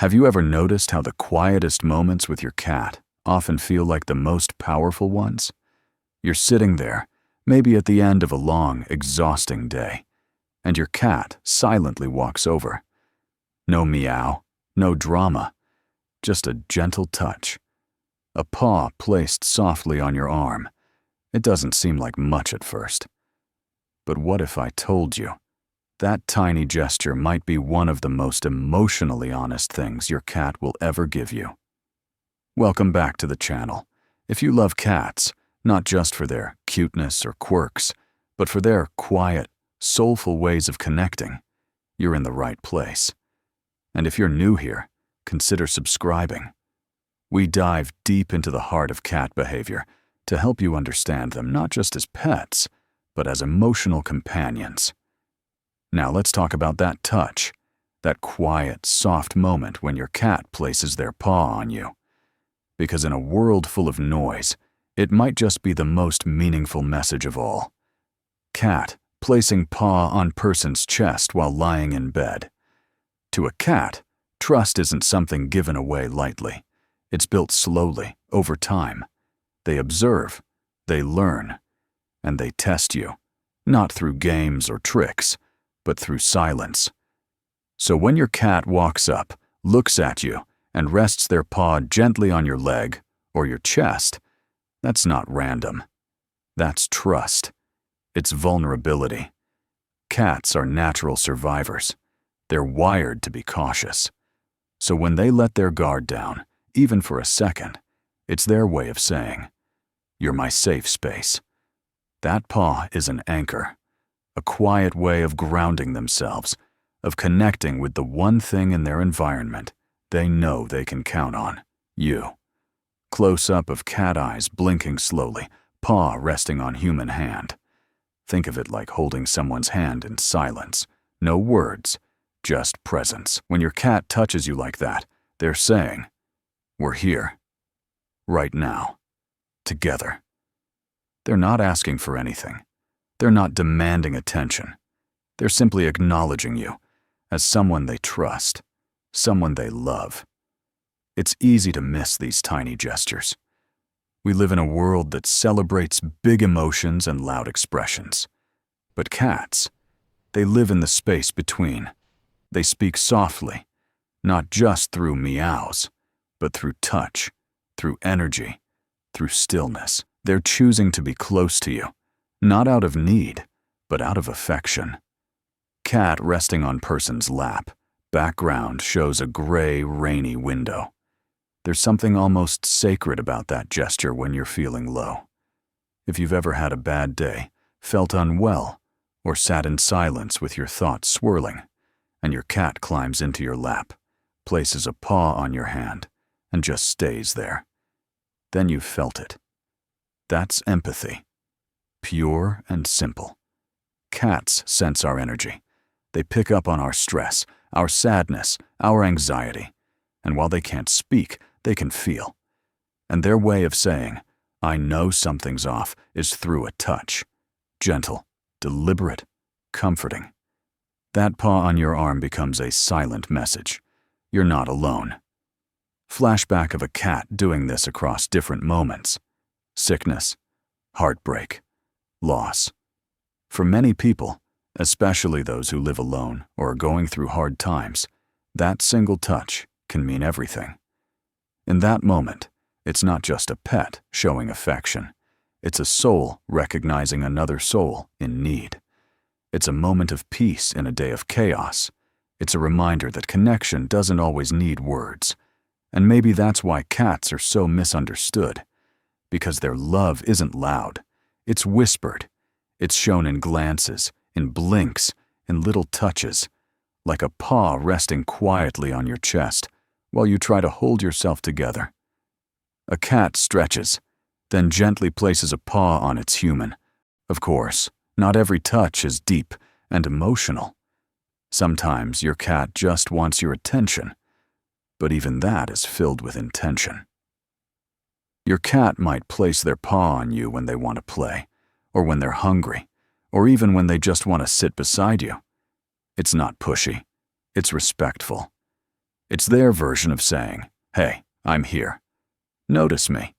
Have you ever noticed how the quietest moments with your cat often feel like the most powerful ones? You're sitting there, maybe at the end of a long, exhausting day, and your cat silently walks over. No meow, no drama, just a gentle touch. A paw placed softly on your arm. It doesn't seem like much at first. But what if I told you that tiny gesture might be one of the most emotionally honest things your cat will ever give you? Welcome back to the channel. If you love cats, not just for their cuteness or quirks, but for their quiet, soulful ways of connecting, you're in the right place. And if you're new here, consider subscribing. We dive deep into the heart of cat behavior to help you understand them not just as pets, but as emotional companions. Now let's talk about that touch, that quiet, soft moment when your cat places their paw on you. Because in a world full of noise, it might just be the most meaningful message of all. Cat placing paw on person's chest while lying in bed. To a cat, trust isn't something given away lightly. It's built slowly, over time. They observe, they learn, and they test you, not through games or tricks, but through silence. So when your cat walks up, looks at you, and rests their paw gently on your leg or your chest, that's not random. That's trust. It's vulnerability. Cats are natural survivors. They're wired to be cautious. So when they let their guard down, even for a second, it's their way of saying, "You're my safe space." That paw is an anchor, a quiet way of grounding themselves, of connecting with the one thing in their environment they know they can count on, you. Close-up of cat eyes blinking slowly, paw resting on human hand. Think of it like holding someone's hand in silence. No words, just presence. When your cat touches you like that, they're saying, "We're here. Right now. Together." They're not asking for anything. They're not demanding attention. They're simply acknowledging you as someone they trust, someone they love. It's easy to miss these tiny gestures. We live in a world that celebrates big emotions and loud expressions. But cats, they live in the space between. They speak softly, not just through meows, but through touch, through energy, through stillness. They're choosing to be close to you, not out of need, but out of affection. Cat resting on person's lap. Background shows a gray, rainy window. There's something almost sacred about that gesture when you're feeling low. If you've ever had a bad day, felt unwell, or sat in silence with your thoughts swirling, and your cat climbs into your lap, places a paw on your hand, and just stays there, then you've felt it. That's empathy. Pure and simple. Cats sense our energy. They pick up on our stress, our sadness, our anxiety. And while they can't speak, they can feel. And their way of saying, "I know something's off," is through a touch. Gentle, deliberate, comforting. That paw on your arm becomes a silent message. You're not alone. Flashback of a cat doing this across different moments. Sickness, heartbreak, loss. For many people, especially those who live alone or are going through hard times, that single touch can mean everything. In that moment, it's not just a pet showing affection. It's a soul recognizing another soul in need. It's a moment of peace in a day of chaos. It's a reminder that connection doesn't always need words. And maybe that's why cats are so misunderstood. Because their love isn't loud. It's whispered. It's shown in glances, in blinks, in little touches, like a paw resting quietly on your chest while you try to hold yourself together. A cat stretches, then gently places a paw on its human. Of course, not every touch is deep and emotional. Sometimes your cat just wants your attention, but even that is filled with intention. Your cat might place their paw on you when they want to play, or when they're hungry, or even when they just want to sit beside you. It's not pushy. It's respectful. It's their version of saying, "Hey, I'm here. Notice me."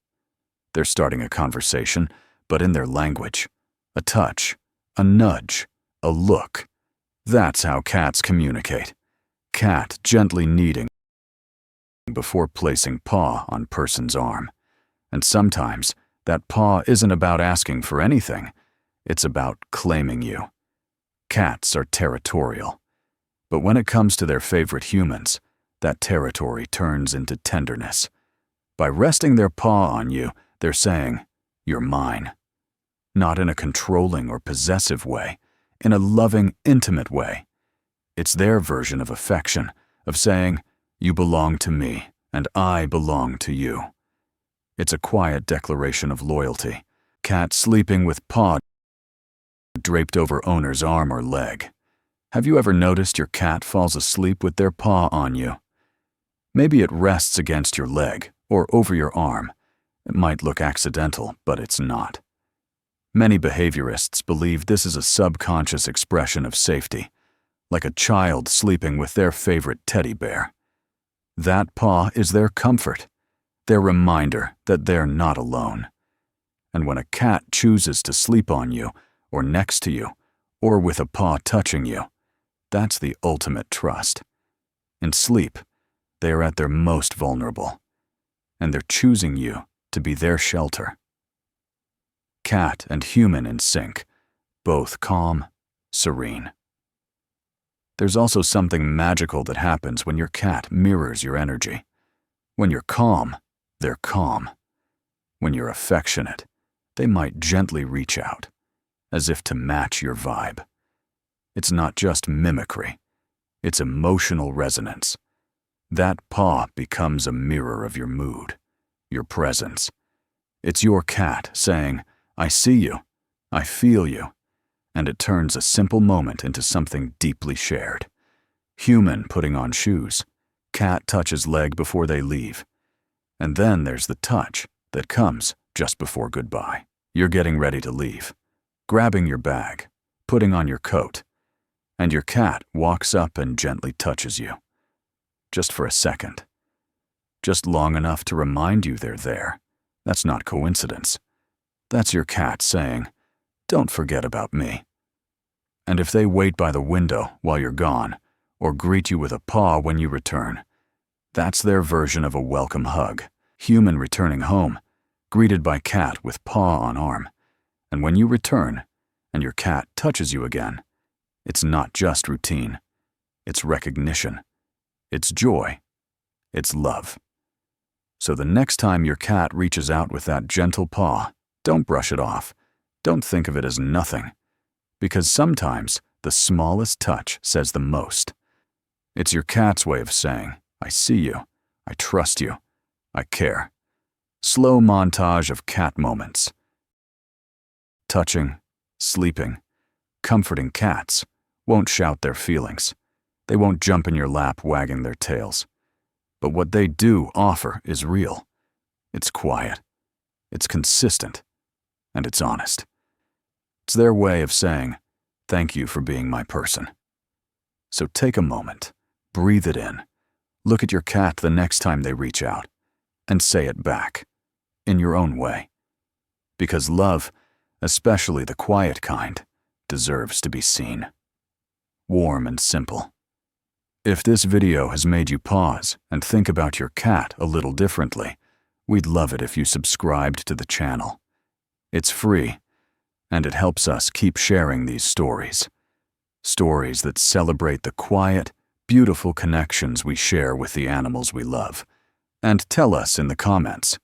They're starting a conversation, but in their language. A touch, a nudge, a look. That's how cats communicate. Cat gently kneading before placing paw on person's arm. And sometimes that paw isn't about asking for anything. It's about claiming you. Cats are territorial. But when it comes to their favorite humans, that territory turns into tenderness. By resting their paw on you, they're saying, "You're mine." Not in a controlling or possessive way, in a loving, intimate way. It's their version of affection, of saying, "You belong to me, and I belong to you." It's a quiet declaration of loyalty. Cat sleeping with paw draped over owner's arm or leg. Have you ever noticed your cat falls asleep with their paw on you? Maybe it rests against your leg or over your arm. It might look accidental, but it's not. Many behaviorists believe this is a subconscious expression of safety, like a child sleeping with their favorite teddy bear. That paw is their comfort, their reminder that they're not alone. And when a cat chooses to sleep on you, or next to you, or with a paw touching you, that's the ultimate trust. In sleep, they are at their most vulnerable, and they're choosing you to be their shelter. Cat and human in sync, both calm, serene. There's also something magical that happens when your cat mirrors your energy. When you're calm, they're calm. When you're affectionate, they might gently reach out, as if to match your vibe. It's not just mimicry, it's emotional resonance. That paw becomes a mirror of your mood, your presence. It's your cat saying, "I see you, I feel you," and it turns a simple moment into something deeply shared. Human putting on shoes, cat touches leg before they leave. And then there's the touch that comes just before goodbye. You're getting ready to leave, grabbing your bag, putting on your coat, and your cat walks up and gently touches you. Just for a second. Just long enough to remind you they're there. That's not coincidence. That's your cat saying, "Don't forget about me." And if they wait by the window while you're gone, or greet you with a paw when you return, that's their version of a welcome hug. Human returning home, greeted by cat with paw on arm. And when you return, and your cat touches you again, it's not just routine. It's recognition. It's joy. It's love. So the next time your cat reaches out with that gentle paw, don't brush it off. Don't think of it as nothing. Because sometimes the smallest touch says the most. It's your cat's way of saying, "I see you, I trust you, I care." Slow montage of cat moments. Touching, sleeping, comforting cats won't shout their feelings. They won't jump in your lap wagging their tails. But what they do offer is real. It's quiet. It's consistent. And it's honest. It's their way of saying, "Thank you for being my person." So take a moment, breathe it in, look at your cat the next time they reach out, and say it back, in your own way. Because love, especially the quiet kind, deserves to be seen. Warm and simple. If this video has made you pause and think about your cat a little differently, we'd love it if you subscribed to the channel. It's free, and it helps us keep sharing these stories. Stories that celebrate the quiet, beautiful connections we share with the animals we love. And tell us in the comments,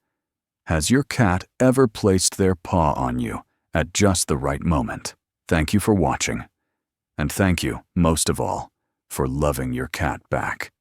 has your cat ever placed their paw on you at just the right moment? Thank you for watching. And thank you, most of all, for loving your cat back.